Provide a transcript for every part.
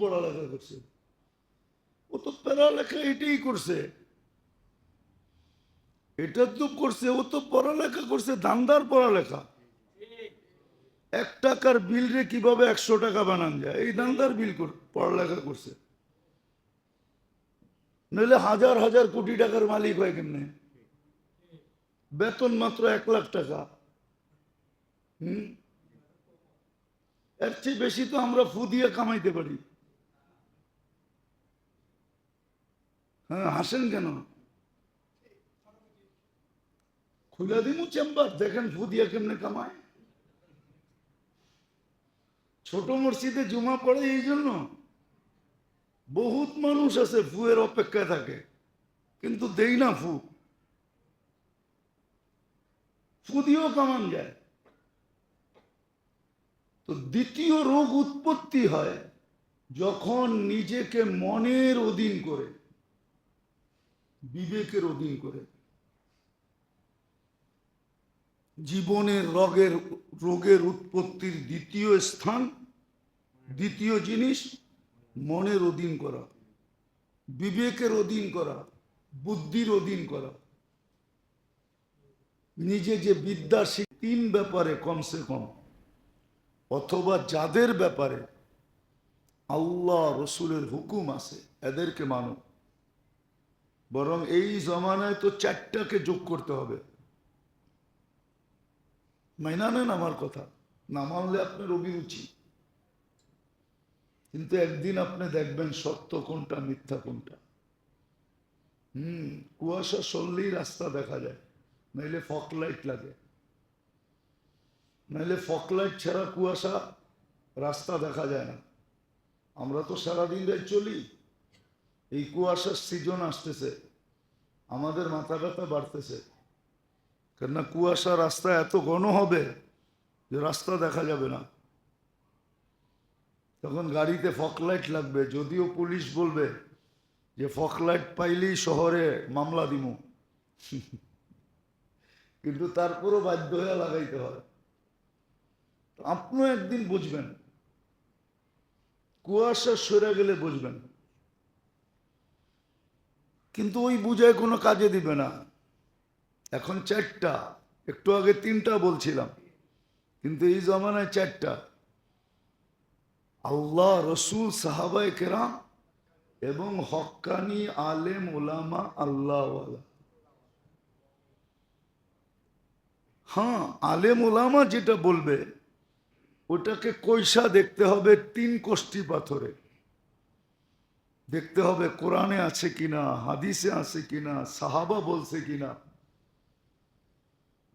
পড়ালেখা করছে, ও তো পড়ালেখা এটাই করছে, এটা তো করছে, ও তো পড়ালেখা করছে ধান্দার পড়ালেখা। 1 টাকার বিল রে কিভাবে 100 টাকা বানান যায়, এই ধান্দার বিল পড়ালেখা করছে। নইলে হাজার হাজার কোটি টাকার মালিক হয় কেমনে? বেতন মাত্র 1 লাখ টাকা। হম, এর চেয়ে বেশি তো আমরা ফু দিয়ে কামাইতে পারি। হ্যাঁ, হাসেন কেন? খুলে দিমু চেম্বার, দেখেন ফু দিয়া কেমনে কামায়। ছোট মসজিদে জুমা পড়ে এই জন্য বহুত মানুষ আছে ফুয়ের অপেক্ষায় থাকে, কিন্তু দেই না ফু, ফু দিয়েও কামান যায়। তো দ্বিতীয় রোগ উৎপত্তি হয় যখন নিজেকে মনের অধীন করে, বিবেকের অধীন করে। জীবনের রোগের উৎপত্তির দ্বিতীয় স্থান, দ্বিতীয় জিনিস মনের অধীন করা, বিবেকের অধীন করা, বুদ্ধির অধীন করা। নিজে যে বিদ্যা 3 ব্যাপারে কমসে কম, অথবা যাদের ব্যাপারে আল্লাহ রসুলের হুকুম আছে এদেরকে মানো। বরং এই জমানায় তো 4টাকে যোগ করতে হবে। মাইনা নেন আমার কথা, না মানলে আপনার অভিরুচি। কিন্তু একদিন আপনি দেখবেন সত্য কোনটা মিথ্যা কোনটা। কুয়াশা সরলেই রাস্তা দেখা যায়, নাইলে ফক লাইট লাগে, নাইলে ফক লাইট ছাড়া কুয়াশা রাস্তা দেখা যায় না। আমরা তো সারাদিন রাত চলি, এই কুয়াশার সিজন আসতেছে, আমাদের মাথা ব্যথা বাড়তেছে, কেননা কুয়াশা রাস্তা এত ঘন হবে যে রাস্তা দেখা যাবে না। তখন গাড়িতে ফক লাইট লাগবে, যদিও পুলিশ বলবে যে ফক লাইট পাইলেই শহরে মামলা দিমু, কিন্তু তারপরও বাধ্য হয়ে লাগাইতে হয়। আপনিও একদিন বুঝবেন, কুয়াশা সরে গেলে বুঝবেন, কিন্তু ওই বুঝায় কোনো কাজে দিবে না। এখন 4টা, একটু আগে 3টা বলছিলাম, কিন্তু এই জমানায় 4টা। আল্লাহ, রসুল, সাহাবায়ে কেরাম এবং হক্কানি আলেম ওলামা আল্লাহওয়ালা। হ্যাঁ, আলেম ওলামা যেটা বলবে ওটাকে কইসা দেখতে হবে 3 কোষ্ঠী পাথরে। দেখতে হবে কোরআনে আছে কিনা, হাদিসে আছে কিনা, সাহাবা বলছে কিনা।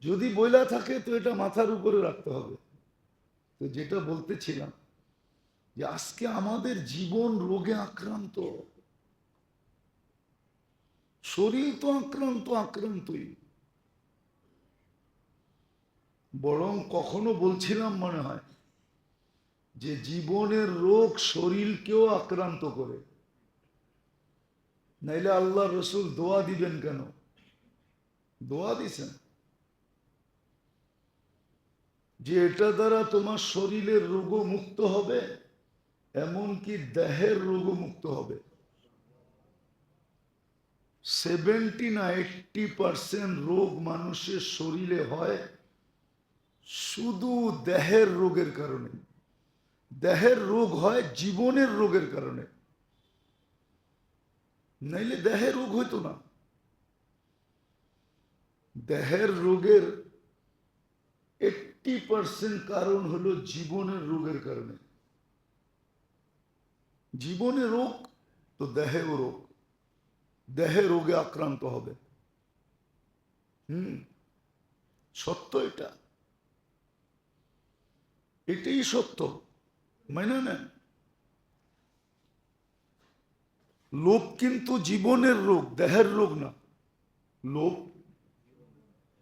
যদি বইলা থাকে তো এটা মাথার উপরে রাখতে হবে। তো যেটা বলতেছিলাম যে আজকে আমাদের জীবন রোগে আক্রান্ত, শরীর তো আক্রান্তই। বরং কখনো বলছিলাম মনে হয় যে জীবনের রোগ শরীরকেও আক্রান্ত করে, নাইলে আল্লাহ রসুল দোয়া দিবেন কেন? দোয়া দিছেন যে এটা দ্বারা তোমার শরীরের রোগও মুক্ত হবে, এমনকি দেহের রোগও মুক্ত হবে। 70 না 80% রোগ মানুষের শরীরে হয় শুধু দেহের রোগের কারণে। দেহের রোগ হয় জীবনের রোগের কারণে, নাইলে দেহের রোগ হইতো না। দেহের রোগের 80% কারণ হলো জীবনের রোগের কারণে। জীবনে রোগ তো দেহেও রোগ, দেহে রোগে আক্রান্ত হবে। সত্য এটা, এটাই সত্য, মেনে নেন। লোভ কিন্তু জীবনের রোগ, দেহের রোগ না। লোভ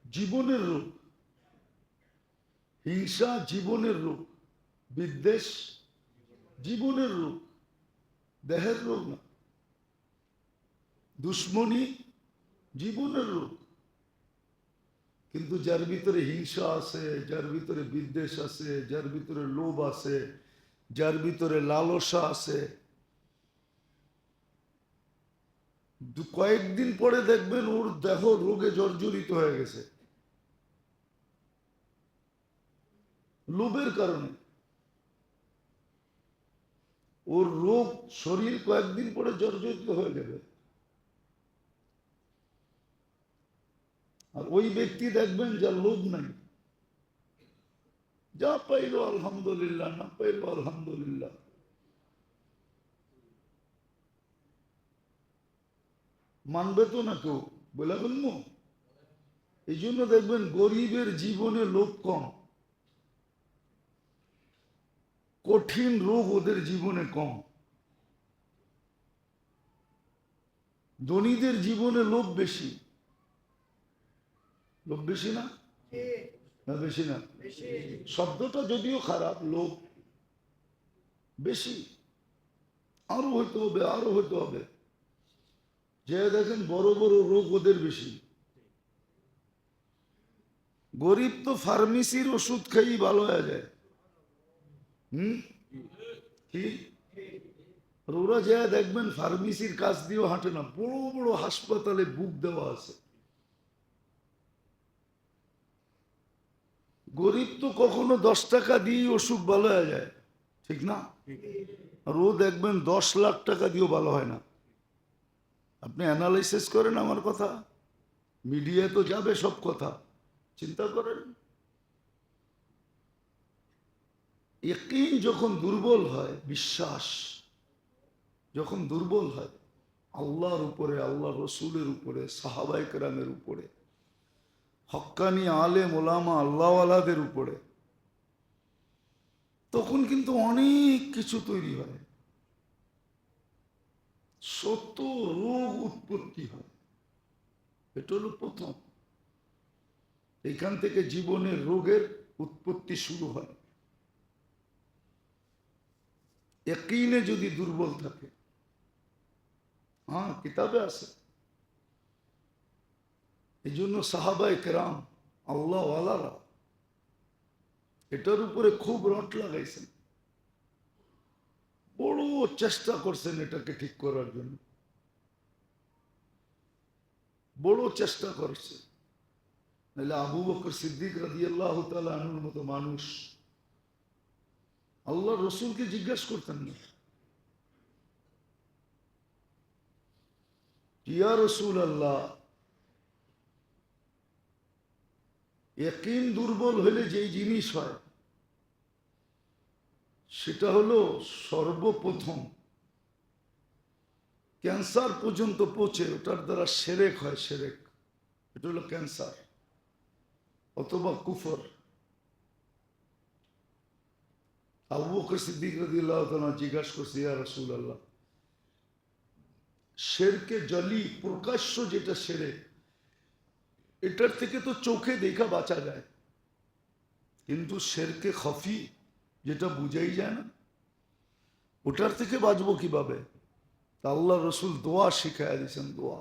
জীবনের রোগ, হিংসা জীবনের রোগ, বিদ্বেষ জীবনের রোগ, দেহের রোগ না। দুশ্মনী জীবনের রোগ। কিন্তু যার ভিতরে হিংসা আছে, যার ভিতরে বিদ্বেষ আছে, যার ভিতরে লোভ আছে, যার ভিতরে লালসা আছে, কয়েকদিন পরে দেখবেন ওর দেহ রোগে জর্জরিত হয়ে গেছে, লোভের কারণে। ওর রোগ, শরীর কয়েকদিন পরে জর্জরিত হয়ে যাবে। আর ওই ব্যক্তি দেখবেন যার লোভ নাই, যা পাইলো আলহামদুলিল্লাহ, না পাইলো আলহামদুলিল্লাহ। মানবে তো না কেউ, বলে বলবো। এই জন্য দেখবেন গরিবের জীবনে লোভ কম, কঠিন রোগ ওদের জীবনে কম। ধনীদের জীবনে লোভ বেশি। লোভ বেশি না? না বেশি না? শব্দটা যদিও খারাপ, লোভ বেশি। আরো হইতে হবে, আরো হইতে হবে। যে দেখেন বড় বড় রোগ ওদের বেশি। গরিব তো ফার্মেসির ওষুধ খেয়েই ভালো হয়ে যায়। কি? ওরা যা দেখবেন ফার্মেসির কাজ দিয়েও হাঁটে না, বড় বড় হাসপাতালে বুক দেওয়া আছে। গরিব তো কখনো 10 টাকা দিয়ে অসুখ ভালো হয়ে যায়, ঠিক না? আর ও দেখবেন 10 লাখ টাকা দিয়েও ভালো হয় না। আপনি অ্যানালাইসিস করেন আমার কথা, মিডিয়া তো যাবে সব কথা, চিন্তা করেন। ইয়াকিন যখন দুর্বল হয়, বিশ্বাস যখন দুর্বল হয় আল্লাহর উপরে, আল্লাহ রসুলের উপরে, সাহাবায়ে কেরামের উপরে, হক্কানি আলেম ওলামা আল্লাহওয়ালাদের উপরে, তখন কিন্তু অনেক কিছু তৈরি হয়, শত রোগ উৎপত্তি হয়। এটা হলো প্রথম। এখান থেকে জীবনের রোগের উৎপত্তি শুরু হয়। ইয়াকিনে যদি দুর্বল থাকে, হ্যাঁ কিতাবে আছে। এই জন্য সাহাবায়ে কেরাম আল্লাহওয়ালারা এটার উপরে খুব রট লাগাইছেন, বড় চেষ্টা করছেন এটাকে ঠিক করার জন্য, বড় চেষ্টা করছে। নাহলে আবু বকর সিদ্দিক রাদিয়াল্লাহু তাআলা আনহুর মতো মানুষ আল্লাহ রসুলকে জিজ্ঞাসা করতেন না, ইয়া রাসূলুল্লাহ, ইয়াকিন দুর্বল হলে যেই জিনিস হয় সেটা হলো সর্বপ্রথম ক্যান্সার পর্যন্ত পৌঁছে, ওটার দ্বারা শিরক হয়, শিরক। এটা হলো ক্যান্সার অথবা কুফর। আবু বকর সিদ্দিক রাদিয়াল্লাহু তাআলা জিজ্ঞাসা করছে, ইয়া রাসূলুল্লাহ, শিরকে জলি, প্রকাশ্য যেটা শিরক, এটার থেকে তো চোখে দেখা বাঁচা যায়, কিন্তু শিরকে খফি যেটা বুঝাই যায় না, ওটার থেকে বাঁচবো কিভাবে? তা আল্লাহ রসুল দোয়া শিখাইয়া দিয়েছেন, দোয়া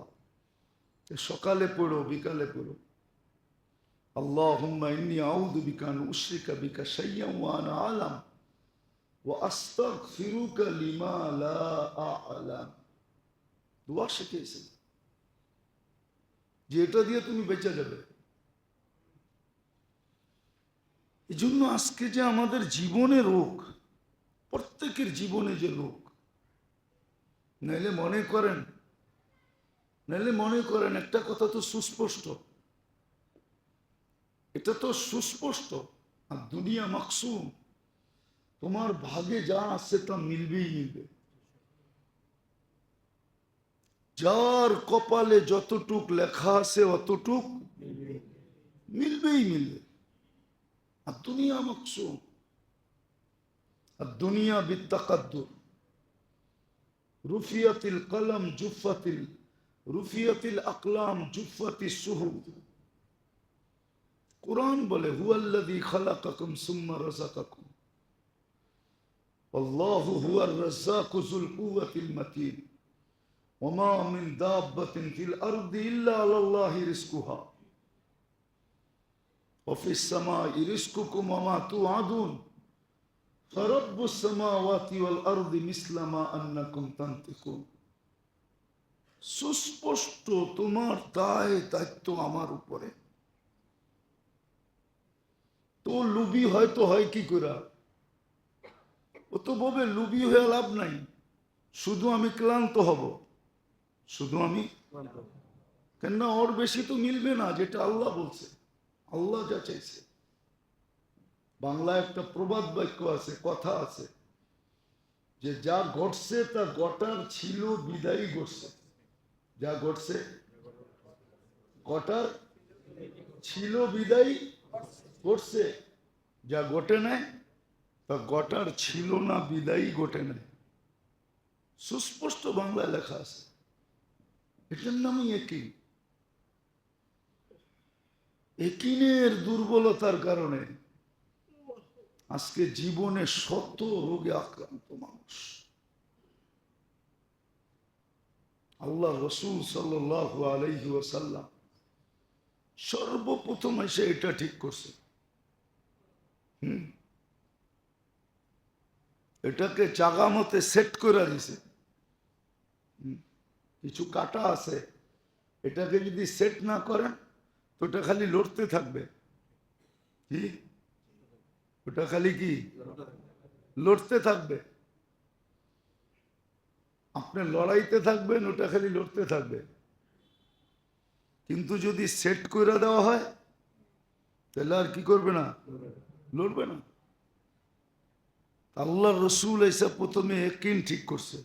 সকালে পড়ো, বিকালে পড়ো। আল্লাহুম্মা ইন্নী আউযু বিকা আন উশরিকা বিকা শাইয়্যান ওয়া আনা আ'লাম ওয়া আস্তাগফিরুকা লিমা লা আ'লাম। দোয়া শিখিয়েছেন যে এটা দিয়ে তুমি বেঁচে যাবে। এই জন্য আজকে যে আমাদের জীবনে রোগ, প্রত্যেকের জীবনে যে রোগ, নাইলে মনে করেন একটা কথা তো সুস্পষ্ট, এটা তো সুস্পষ্ট, আর দুনিয়া মাকসুম, তোমার ভাগে যা আছে তা মিলবেই মিলবে। যার কপালে যতটুক লেখা আছে অতটুক মিলবেই মিলবে। আর দুনিয়া মাকসুম, আর দুনিয়া বিত্তাকাদ্দুর, রুফিয়াতিল কলম জুফাতিল, রুফিয়াতিল আকলাম জুফাতিস সুহুফ। কুরআন বলে হুয়াল্লাযী খালাকাকুম সুম্মা রাযাকাকুম আল্লাহু হুয়ার রাজ্জাকু যুল কুওয়াতিল মাতিন ওয়া মা মিন দাব্বাতিন ফিল আরদি ইল্লা আলাল্লাহি রিজকুহা ওয়া ফিস সামাই রিজকুকুম ওয়া মা তুআদুন ফারাব্বুস সামাওয়াতি ওয়াল আরদি মিসলা মা আন্নাকুম তানতিকুন। সুস্পষ্ট তোমার দায় দায়িত্ব আমার উপরে। তো লুবি হয়তো হয় কি করে, ও তো বলবে লুবি হয়ে লাভ নাই, শুধু আমি ক্লান্ত হব, শুধু আমি, কেননা ওর বেশি তো মিলবে না যেটা আল্লাহ বলছে, আল্লাহ যা চাইছে। বাংলা একটা প্রবাদ বাক্য আছে, কথা আছে, যে যা ঘটছে তা ঘটার ছিল বিদায়ী ঘটছে। যা ঘটছে ঘটার ছিল বিদায়ী ঘটছে, যা ঘটে নাই তা ঘটার ছিল না বিদায়ী ঘটে নাই। সুস্পষ্ট বাংলায় লেখা আছে, এটার নামই একিন। একিনের দুর্বলতার কারণে আজকে জীবনে শত রোগে আক্রান্ত মানুষ। আল্লাহ রসুল সাল্লাল্লাহু আলাইহি ওয়াসাল্লাম সর্বপ্রথম এসে এটা ঠিক করছে। এটাকে জাগা মতে সেট করে দিছে। কিছু কাটা আছে, এটাকে যদি সেট না করেন তো ওটা খালি লড়তে থাকবে। কি ওটা খালি কি লড়তে থাকবে, আপনি লড়াইতে থাকবেন, ওটা খালি লড়তে থাকবে। কিন্তু যদি সেট করে দেওয়া হয় তাহলে আর কি করবে না, লড়বে না। আল্লাহ রসুল এসে প্রথমে একিন ঠিক করছে,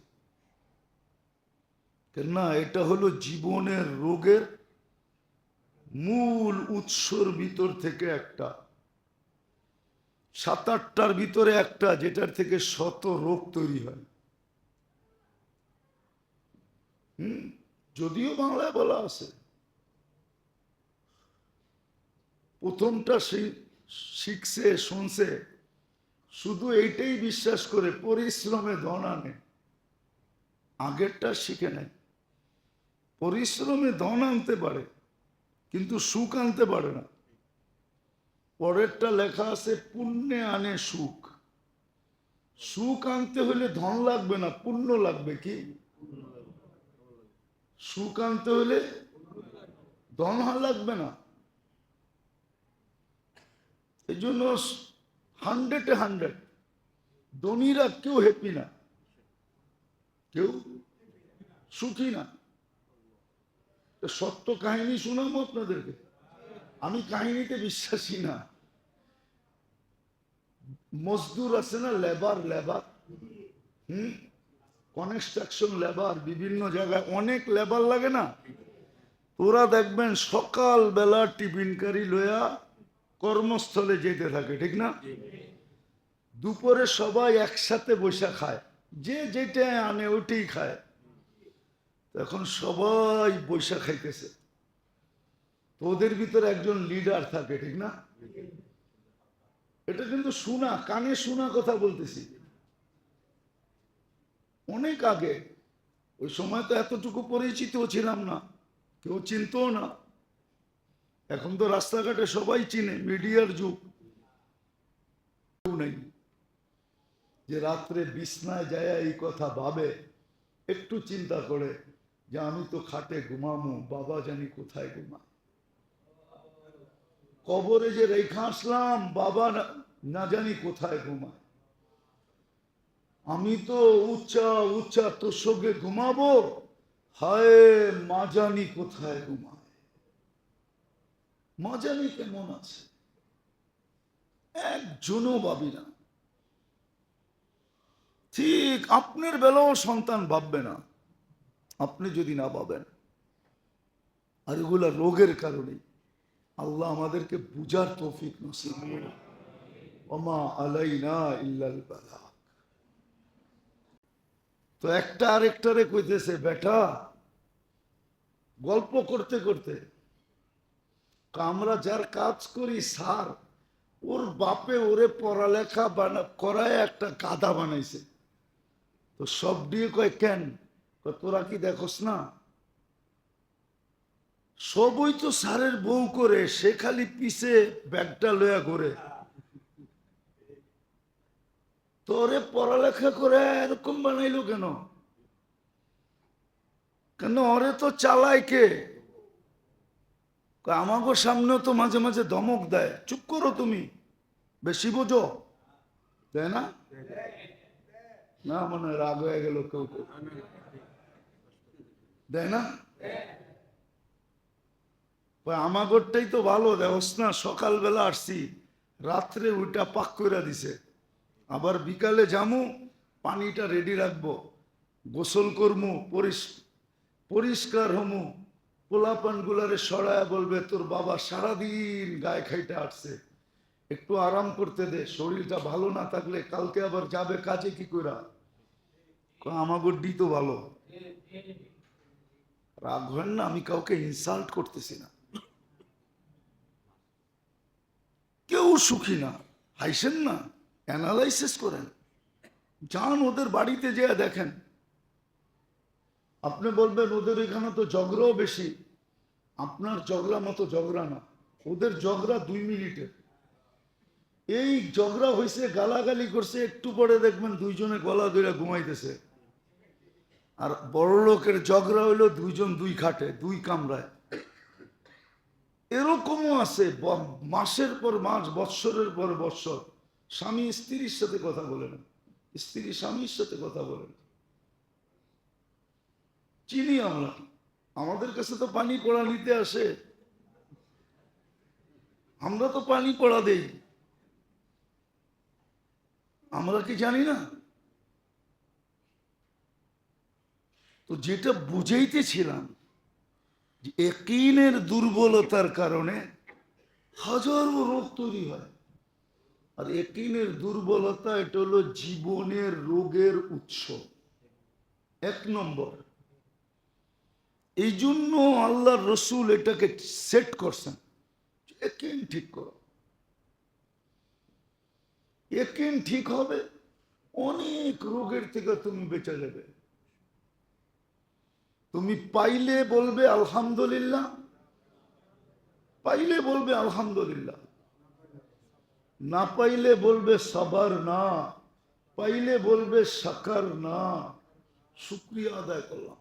কেননা এটা হলো জীবনের রোগের মূল উৎসর ভিতর থেকে একটা, 7-8টার ভিতরে একটা, যেটার থেকে শত রোগ তৈরি হয়। যদিও বাংলায় বলা আছে, প্রথমটা শিখছে শুনছে, শুধু এইটাই বিশ্বাস করে পরিশ্রমে ধন আনে, আগেরটা শিখে নেয়। পরিশ্রমে ধন আনতে পারে কিন্তু সুখ আনতে পারে না। পরেরটা লেখা আছে পুণ্যে আনে সুখ। সুখ আনতে হলে ধন লাগবে না, পুণ্য লাগবে। কি সুখ আনতে হলে ধন লাগবে না। এই জন্য 100-এ 100 ধনীরা কেউ হ্যাপি না, কেউ সুখী না। সত্য কাহিনী শোনাবো আপনাদেরকে, আমি কাহিনীতে বিশ্বাসী না। মজদুর আছে না, লেবার, কনস্ট্রাকশন লেবার, বিভিন্ন জায়গায় অনেক লেবার লাগে না, ওরা দেখবেন সকাল বেলা টিফিন কারি লইয়া কর্মস্থলে যেতে থাকে, ঠিক না? দুপুরে সবাই একসাথে বসে খায়, যে যেটা আনে ওইটাই খায়। এখন সবাই বৈশা খাইতেছে, তো ওদের ভিতরে একজন লিডার থাকে, ঠিক না? এটা কিন্তু শোনা, কানে শোনা কথা বলতেছি, অনেক আগে। ওই সময় তো এতটুকু পরিচিত ছিলাম না, কেউ চিনতো না। এখন তো রাস্তাঘাটে সবাই চিনে, মিডিয়ার যুগ। নেই যে রাত্রে বিছনায় যায় এই কথা ভাবে, একটু চিন্তা করে যে আমি তো খাটে ঘুমামো, বাবা জানি কোথায় ঘুমা। কবরে যে রেখা আসলাম, বাবা না জানি কোথায় ঘুমায়। আমি তো উচ্চা উচ্চা তোর সঙ্গে ঘুমাবো, হায় মা জানি কোথায় ঘুমায়। মা জানি কেমন আছে, একজনও ভাবি না। ঠিক আপনার বেলাও সন্তান ভাববে না, আপনি যদি না ভাবেন। আর এগুলা রোগের কারণে। আল্লাহ আমাদেরকে বুঝার তৌফিক নসিব করুন। ওমা আলাইনা ইল্লাল বালাগ। তো একটা আরেকটারে কইতেছে, বেটা গল্প করতে করতে, আমরা যার কাজ করি স্যার, ওর বাপে ওরে পড়ালেখা করায় একটা গাধা বানাইছে। তো সব দিয়ে কয় কেন, তোরা কি দেখোস না, সবই তো স্যারের বউ করে, সে খালি পিছে ব্যাগটা লয়া ঘুরে। তোরে পড়ালেখা করে এরকম বানাইলো কেন? কেন ওরে তো চালায় কে? আমাগো সামনেও তো মাঝে মাঝে ধমক দেয়, চুপ করো তুমি, বেশি বোঝো, তাই না? না মনে হয় রাগ হয়ে গেল কেউ কেউ, দেয় না? আমাগরটাই তো ভালো দেখোস না, সকালবেলা আসছি, রাত্রে ওইটা পাক করে দিছে, আবার বিকালে যামু, পানিটা রেডি রাখবো, গোসল করমু, পরিষ্কার হমু, পোলাপান গুলারে সরায়া বলবে তোর বাবা সারাদিন গায়ে খাইতে আসছে, একটু আরাম করতে দে, শরীরটা ভালো না থাকলে কালকে আবার যাবে কাজে কি কইরা। আমাগর ডি তো ভালো, রাগ হয় না, আমি কাউকে ইনসাল্ট করতেছি না, কেউ সুখী না, হাইসেন না, অ্যানালাইসিস করেন, যান ওদের বাড়িতে যেয়ে দেখেন, আপনি বলবেন ওদের এখানে তো ঝগড়াও বেশি, আপনার ঝগড়া মতো ঝগড়া না, ওদের ঝগড়া 2 মিনিটের, এই ঝগড়া হয়েছে, গালাগালি করছে, একটু পরে দেখবেন দুইজনে গলা ধরে ঘুমাইতেছে। আর বড় লোকের ঝগড়া হইলো দুইজন 2 খাটে 2 কামরায়, এরকমও আছে, মাসের পর মাস, বৎসরের পর বৎসর স্বামী স্ত্রীর সাথে কথা বলে না, স্ত্রী স্বামীর সাথে কথা বলে না। চিনি আমরা, আমাদের কাছে তো পানি পড়া নিতে আসে, আমরা তো পানি পড়া দেই, আমরা কি জানি না? তো যেটা বুঝাইতেছিলাম, যে ইয়াকিনের দুর্বলতার কারণে হাজারো রোগ তৈরি হয়, আর ইয়াকিনের দুর্বলতা এটা হলো জীবনের রোগের উৎস 1 নম্বর। এই জন্য আল্লাহর রসুল এটাকে সেট করছেন, ইয়াকিন ঠিক করো, ইয়াকিন ঠিক হবে, অনেক রোগের থেকে তুমি বেঁচে যাবে। তুমি পাইলে বলবে আলহামদুলিল্লাহ, পাইলে বলবে আলহামদুলিল্লাহ, না পাইলে বলবে সাবার না, পাইলে বলবে শাকার না, শুকরিয়া আদায় করলাম,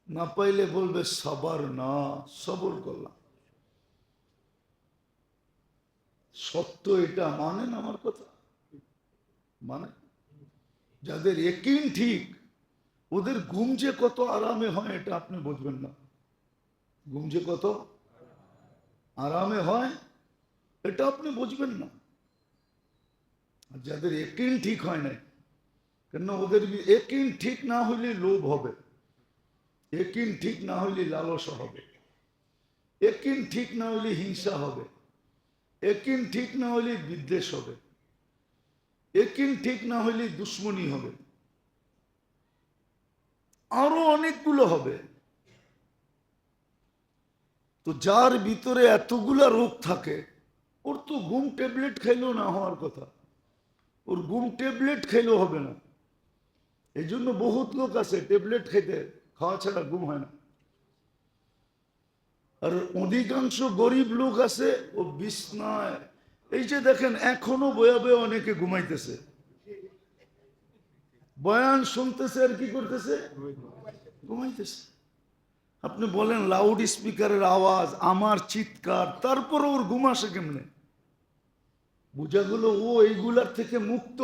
না পাইলে বলবে সাবার না, সবর করলাম। সত্য এটা, মানেন আমার কথা? মানে যাদের ইয়াকিন ঠিক, ওদের ঘুম যে কত আরামে হয় এটা আপনি বুঝবেন না, ঘুম যে কত আরামে হয় এটা আপনি বুঝবেন না। আর যাদের ইয়াকিন ঠিক হয় না, কেন ওদের ইয়াকিন ঠিক না হইলে লোভ হবে, ইয়াকিন ঠিক না হইলে লালসা হবে, ইয়াকিন ঠিক না হইলে হিংসা হবে, ইয়াকিন ঠিক না হইলে বিদ্বেষ হবে, ইয়াকিন ঠিক না হইলে দুশ্মনী হবে, আরো অনেকগুলো হবে। তো যার ভিতরে এতগুলা রোগ থাকে, ওর তো ঘুম ট্যাবলেট খাইলেও না হওয়ার কথা, ওর ঘুম ট্যাবলেট খাইলেও হবে না। এই জন্য বহুত লোক আছে ট্যাবলেট খাইতে, খাওয়া ছাড়া ঘুম হয় না। আর অধিকাংশ গরিব লোক আছে ও বিছনায়, এই যে দেখেন এখনো বয়া বয়া অনেকে ঘুমাইতেছে, বয়ান শুনতেছে আর কি করতেছে, ঘুমাইতেছে। আপনি বলেন লাউড স্পিকারের আওয়াজ, আমার চিৎকার, তারপর ওর ঘুম আসে কেমনে? বোঝা গেল ও এইগুলার থেকে মুক্ত,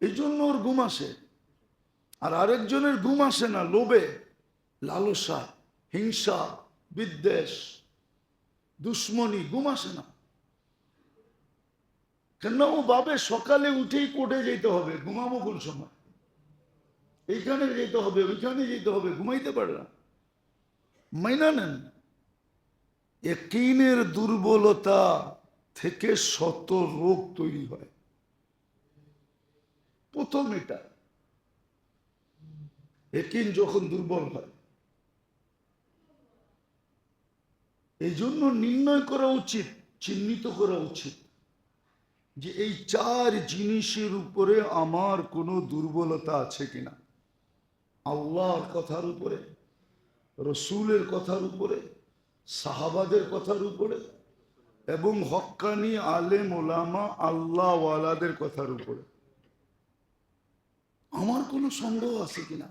এই জন্য ওর ঘুম আসে। আর আরেকজনের ঘুম আসে না, লোভে, লালসা, হিংসা, বিদ্বেষ, দুশ্মনী, ঘুম আসে না। কেন? ও ভাবে সকালে উঠেই কোর্টে যেতে হবে, ঘুমাবো কোন সময়, এইখানে যেতে হবে, ওইখানে যেতে হবে, ঘুমাইতে পারে না। মাইনা নেন, ইয়াকিনের দুর্বলতা থেকে শত রোগ তৈরি হয়। প্রথম এটা, ইয়াকিন যখন দুর্বল হয়, এই জন্য নির্ণয় করা উচিত, চিহ্নিত করা উচিত যে এই 4 জিনিসের উপরে আমার কোনো দুর্বলতা আছে কিনা। আল্লাহর কথার উপরে, রসুলের কথার উপরে, সাহাবাদের কথার উপরে, এবং হক্কানি আলেম ওলামা আল্লাহওয়ালাদের কথার উপরে। আমার কোনো সন্দেহ আছে কিনা?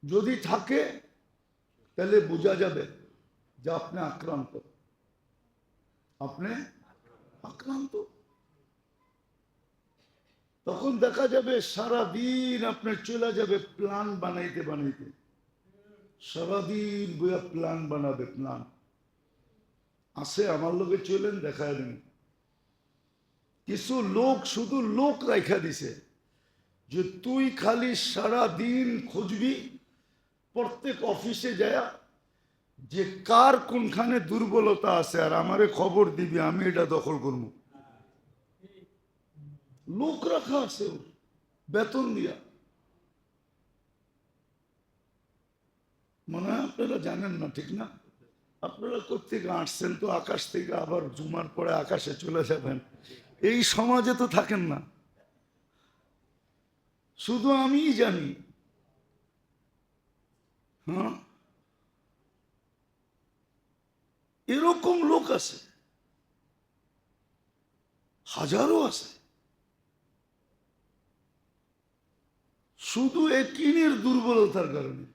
যদি থাকে তাহলে বোঝা যাবে যে আপনি আক্রান্ত, আপনি আক্রান্ত। তখন দেখা যাবে সারা দিন আপনার চলে যাবে প্ল্যান বানাইতে বানাইতে, সারাদিন বইয়া প্ল্যান বানাবে, প্ল্যান আসে আমার লোকে চলেন দেখায় দেন। কিছু লোক শুধু লোক রাখা দিছে যে তুই খালি সারা দিন খুঁজবি প্রত্যেক অফিসে যায় যে কার কোনখানে দুর্বলতা আছে আর আমারে খবর দিবি, আমি এটা দখল করবো। লোক রাখা আছে ওর, বেতন দিয়া। মনে হয় আপনারা জানেন না, ঠিক না? আপনারা কোথেকে আসছেন তো, আকাশ থেকে আবার জুমার পরে আকাশে চলে যাবেন, এই সমাজে তো থাকেন না। শুধু আমিই জানি। হ্যাঁ, এরকম লোক আছে, হাজারো আছে। শুধু একিনের দুর্বলতার কারণে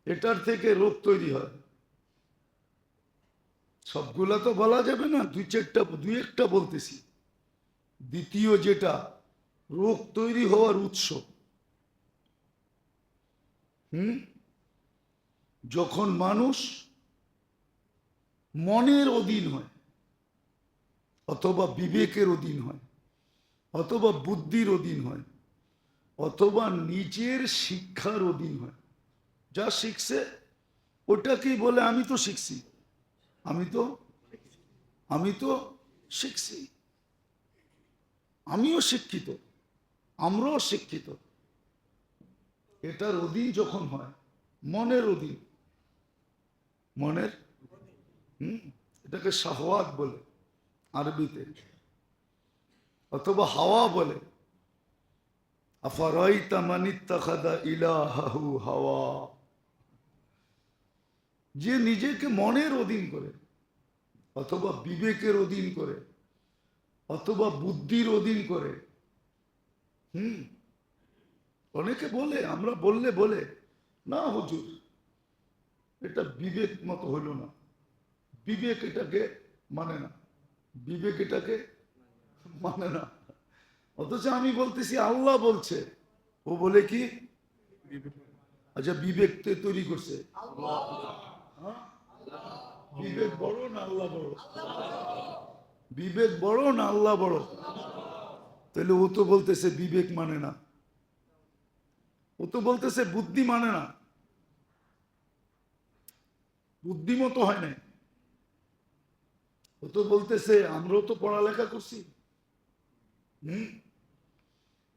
এটার থেকে রোগ তৈরি হয়। সবগুলা তো বলা যাবে না, দুই একটা বলতেছি। দ্বিতীয় যেটা রোগ তৈরি হওয়ার উৎস, যখন মানুষ মনের অধীন হয়, অথবা বিবেকের অধীন হয়, অথবা বুদ্ধির অধীন হয়, অথবা নিজের শিক্ষার অধীন হয়। যা শিখছে ওটাকেই বলে আমি তো শিখছি, আমি তো শিখছি, আমিও শিক্ষিত, আমরাও শিক্ষিত। এটার অধীন যখন হয়, মনের অধীন, মনের এটাকে শাহওয়াত বলে আরবিতে, অথবা হাওয়া বলে। আফারাইতা মান ইত্তাখাযা ইলাহাহু হাওয়া, যে নিজেকে মনের অধীন করে, অথবা বিবেকের অধীন করে, অথবা বুদ্ধির অধীন করে। অনেকে বলে, আমরা বললে বলে না হুজুর এটা বিবেক মতো হইল না, বিবেক এটাকে মানে না, বিবেক এটাকে মানে না। অথচ আমি বলতেছি আল্লাহ বলছে, ও বলে কি? আচ্ছা, বিবেক তৈরি করছে হ্যাঁ? বিবেক বড় না আল্লাহ বড়? বিবেক বড় না আল্লাহ বড়? তাহলে ও তো বলতেছে বিবেক মানে না, ও তো বলতেছে বুদ্ধি মানে না, বুদ্ধিমতো হয় না। ও তো বলতেছে আমরাও তো পড়ালেখা করছি।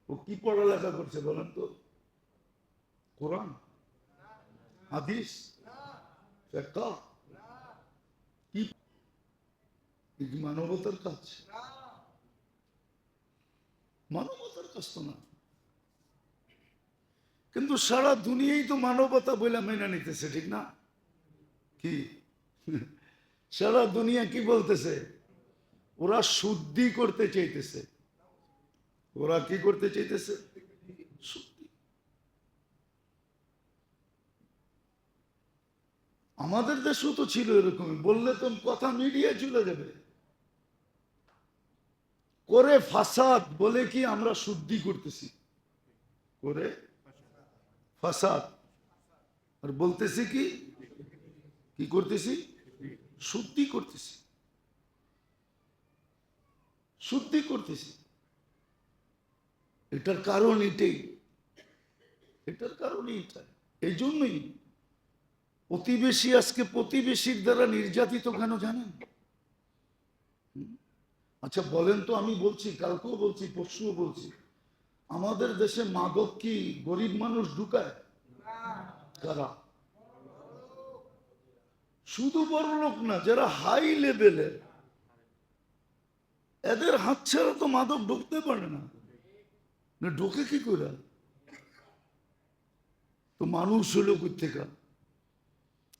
ও কি পড়ালেখা করছে বলেন তো? কোরআন, হাদিস, ফিকহ, কি মানবতার কাজ? মানবতার কাজ তো না। কিন্তু সারা দুনিয়াই তো মানবতা বলে মেনে নিতেছে, ঠিক না? কি সারা দুনিয়া কি বলতেছে? ওরা শুদ্ধি করতে চাইতেছে। ওরা কি করতে চাইতেছে? শুদ্ধি। আমাদের দেশেও তো ছিল এরকমই, বললে তো কথা মিডিয়া চলে যাবে। করে ফাসাদ বলে কি আমরা শুদ্ধি করতেছি, করে ফাসাদ, আর বলতেছি কি কি করতেছি? শুদ্ধি করতেছি, শুদ্ধি করতেছি। এটার কারণ এটাই, এটার কারণই এটা। এই জন্যই প্রতিবেশী আজকে প্রতিবেশীর দ্বারা নির্যাতিত কেন জানেন? আচ্ছা বলেন তো, আমি বলছি, কালকেও বলছি, পরশুও বলছি, আমাদের দেশে মাদক কি গরিব মানুষ ঢুকায়? কারা? শুধু বড় লোক না, যারা হাই লেভেলের, এদের হাত ছাড়া তো মাদক ঢুকতে পারে না। ঢোকে কি করে? তো মানুষ হলো কোথেকে?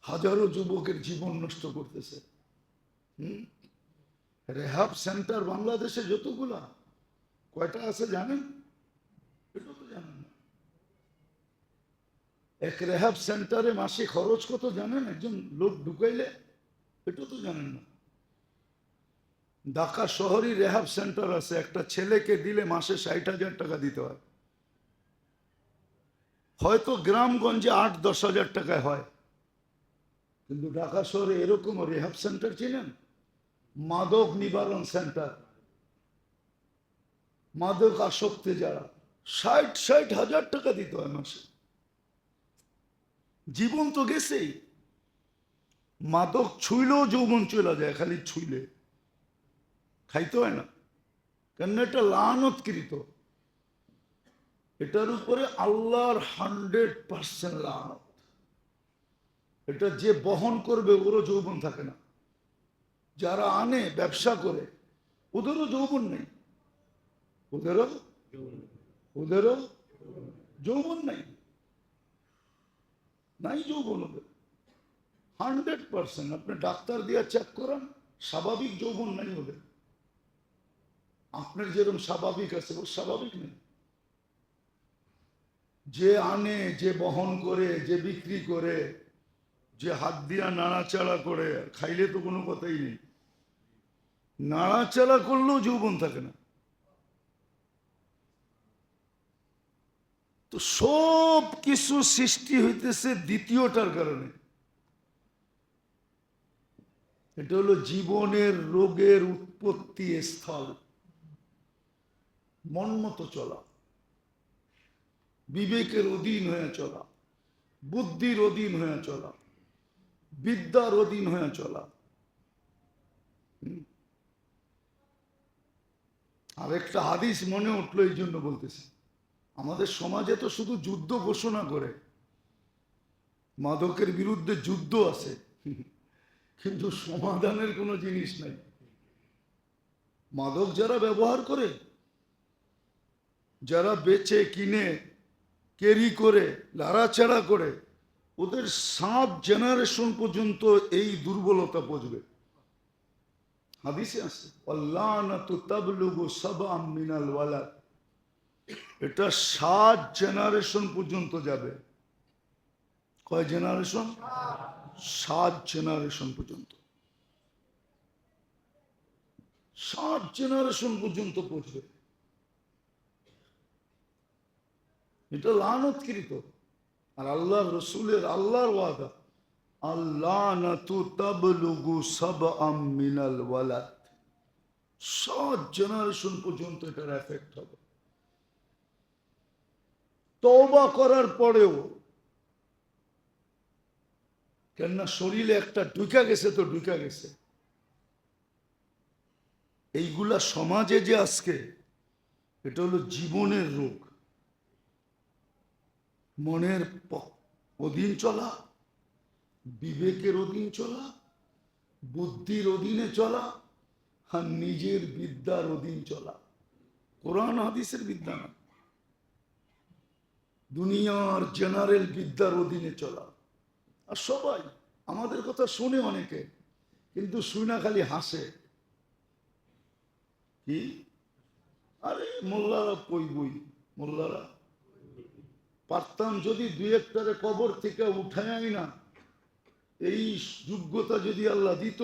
হাজারো যুবকের জীবন নষ্ট করতেছে। রেহাব সেন্টার বাংলাদেশে যতগুলা, কয়টা আছে জানেন? এটা তো জানেন না। এক রেহাব সেন্টারে মাসে খরচ কত জানেন একজন লোক ঢুকাইলে? এটা তো জানেন না। ঢাকা শহরই রেহাব সেন্টার আছে, একটা ছেলেকে দিলে মাসে 60,000 টাকা দিতে হয়। হয়তো গ্রামগঞ্জে 8-10 হাজার টাকায় হয়, কিন্তু ঢাকা শহরে এরকম রেহাব সেন্টার চিনেন? মাদক নিবারণ সেন্টার, মাদক আসক্তি যারা, 60,000 টাকা দিতে হয় মাসে। জীবন তো গেছেই, মাদক ছুইলেও যৌবন চলে যায়, খালি ছুইলে, খাইতে হয় না, কেন এটা লানতকৃত। এটার উপরে আল্লাহর 100% লানত। এটা যে বহন করবে ওরও যৌবন থাকে না, যারা আনে ব্যবসা করে ওদেরও যৌবন নেই, ওদেরও যৌবন নাই, নাই যৌবন ওদের 100%। আপনি ডাক্তার দিয়ে চেক করান, স্বাভাবিক যৌবন নাই ওদের। আপনার যেরকম স্বাভাবিক আছে ওর স্বাভাবিক নেই। যে আনে, যে বহন করে, যে বিক্রি করে, যে হাত দিয়া নাড়াচাড়া করে, খাইলে তো কোনো কথাই নেই, নাড়াচাড়া করলেও যৌবন থাকে না। তো সব কিছু সৃষ্টি হইতেছে দ্বিতীয়টার কারণে। এটা হলো জীবনের রোগের উৎপত্তি স্থল। মন মতো চলা, বিবেকের অধীন হয়ে চলা, বুদ্ধির অধীন হয়ে চলা, বিদ্যার অধীন হয়ে চলা। আর একটা হাদিস মনে উঠলো, এই জন্য বলতেছি, আমাদের সমাজে তো শুধু যুদ্ধ ঘোষণা করে, মাদকের বিরুদ্ধে যুদ্ধ আছে, কিন্তু সমাধানের কোনো জিনিস নাই। মাদক যারা ব্যবহার করে, যারা বেচে কিনে ক্যারি করে লাড়াচাড়া করে, ওদের 7 জেনারেশন পর্যন্ত এই দুর্বলতা পৌঁছবে। হাদিসে আছে আল্লানাতু তাবলুগু সাবআম মিনাল ওয়ালাদ, এটা 7 জেনারেশন পর্যন্ত যাবে। কয় জেনারেশন? 7 জেনারেশন পর্যন্ত, 7 জেনারেশন পর্যন্ত পৌঁছবে। এটা লানতকৃত। আর আল্লাহ রসুলের আল্লাহর ওয়াদা, আল্লানাতু তাবলুগু সাবআম মিনাল ওয়ালাদ, 7 জেনারেশন পর্যন্ত এটার এফেক্ট হবে। তওবা করার পরেও, কেননা শরীরে একটা ঢুকা গেছে তো ঢুকা গেছে। এইগুলা সমাজে যে আজকে, এটা হলো জীবনের রোগ। মনের অধীন চলা, বিবেকের অধীন চলা, বুদ্ধির অধীনে চলা, আর নিজের বিদ্যার অধীন চলা। কোরআন হাদিসের বিদ্যা না, দুনিয়ার জেনারেল বিদ্যার অধীনে চলা। আর সবাই আমাদের কথা শুনে অনেকে, কিন্তু শুনা খালি হাসে। কি আরে মোল্লারা কই বই, মোল্লারা পারতাম যদি 2-1টারে কবর থেকে উঠাই না, এই যোগ্যতা যদি আল্লাহ দিত,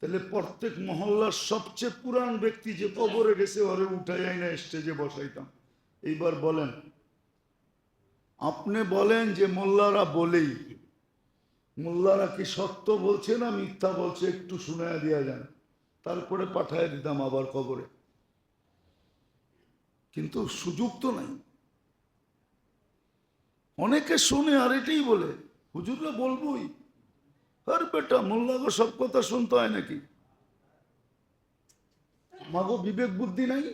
তাহলে প্রত্যেক মহল্লার সবচেয়ে পুরান ব্যক্তি যে কবরে গেছে ওরে উঠাই না স্টেজে বসাইতাম। এইবার বলেন, আপনি বলেন যে মোল্লারা বলেই, মোল্লারা কি সত্য বলছে না মিথ্যা বলছে একটু শুনাইয়া দিয়া যান, তারপরে পাঠাইয়া দিতাম আবার কবরে। কিন্তু সুযোগ তো নাই। অনেকে শুনে আর এটাই বলে, হুজুররা বলবই, আর বেটা মোল্লাগো সব কথা শুনতে হয় নাকি? মাগো বিবেক বুদ্ধি নাই?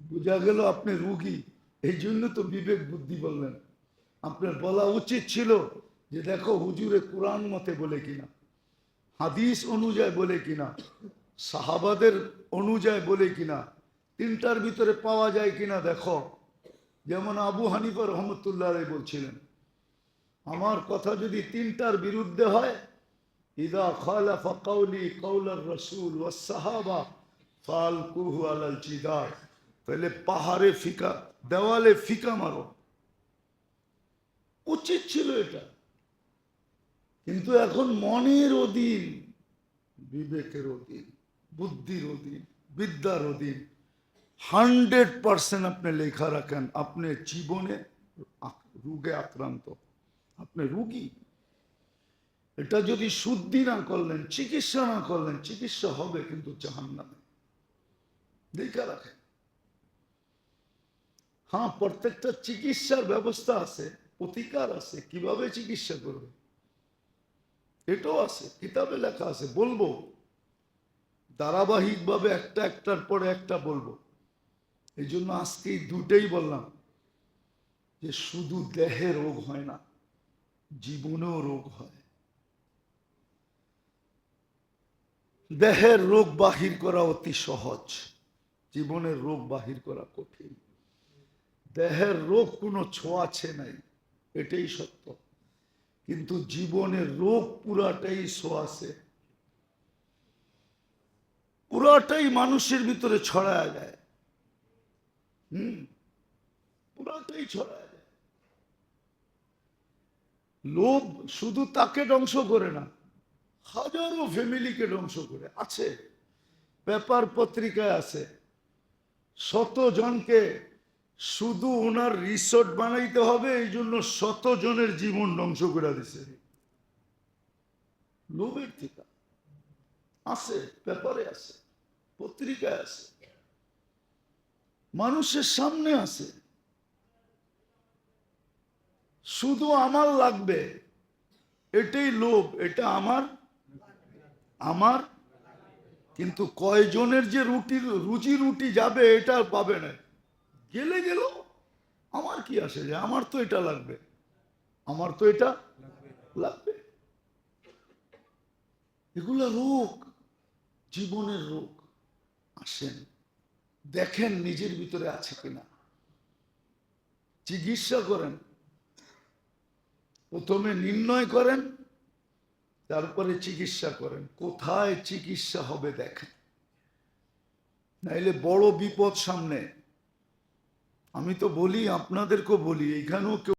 বোঝা গেল আপনি রুগী, এই জন্য তো বিবেক বুদ্ধি বললেন। আপনার বলা উচিত ছিল যে দেখো হুজুরে কোরআন মতে বলে কিনা, হাদিস অনুযায়ী বলে কিনা, সাহাবাদের অনুযায়ী বলে কিনা, 3টার ভিতরে পাওয়া যায় কিনা দেখো। যেমন আবু হানিফা রহমতুল্লাহ আলাইহি বলছিলেন, আমার কথা যদি 3টার বিরুদ্ধে হয়, ইদা খালাফা কাওলি কাওলার রাসূল ওয়াস সাহাবা ফালকুহু আলাল জিদার, তাহলে পাহাড়ে ফিকা, দেওয়ালে ফিকা মারো। উচিত ছিল এটা, কিন্তু এখন মনের অধীন, বিবেকের অধীন, বুদ্ধির অধীন, বিদ্যার অধীন 100% আপনি লেখা রাখেন আপনি জীবনে রোগে আক্রান্ত, আপনি রোগী। এটা যদি শুদ্ধি না করলেন, চিকিৎসা না করলেন, চিকিৎসা হবে কিন্তু জাহান্নামে। লেখা রাখেন। হ্যাঁ, প্রত্যেকটা চিকিৎসার ব্যবস্থা আছে, প্রতিকার আছে, কিভাবে চিকিৎসা করবে এটাও আছে, কিতাবে লেখা আছে। বলবো ধারাবাহিকভাবে একটা একটার পরে একটা বলবো। এই জন্য আজকে এই দুটেই বললাম যে শুধু দেহে রোগ হয় না, জীবনেও রোগ হয়। দেহের রোগ বাহির করা অতি সহজ, জীবনের রোগ বাহির করা কঠিন। দেহের রোগ কোনো ছোঁয়াছে নাই, এটাই সত্য, কিন্তু জীবনের রোগ পুরাটাই ছোঁয়াছে, পুরাটাই মানুষের ভিতরে ছড়ায় যায়। পুরাটাই ছড়ায় যায়। লোভ শুধু তাকে ধ্বংস করে না, হাজারো ফ্যামিলিকে ধ্বংস করে। আছে, পেপার পত্রিকায় আছে, 100 জনকে শুধু ওনার রিসোর্ট বানাইতে হবে এই জন্য 100 জনের জীবন ধ্বংস করে দিছে। লোভের ঠিকা আছে, পেপারে আছে, পত্রিকায় আছে, মানুষের সামনে আছে। শুধু আমার লাগবে, এটাই লোভ, এটা আমার আমার কিন্তু কয়জনের যে রুজি রুটি যাবে এটা পাবে না। গেলে গেল, আমার কি আসে যে আমার তো এটা লাগবে, আমার তো এটা লাগবে। এগুলা রোগ, জীবনের রোগ। আসেন, দেখেন নিজের ভিতরে আছে কিনা, চিকিৎসা করেন। প্রথমে নির্ণয় করেন, তারপরে চিকিৎসা করেন। কোথায় চিকিৎসা হবে দেখেন, নাইলে বড় বিপদ সামনে। আমি তো বলি, আপনাদেরকেও বলি, এখানেও কেউ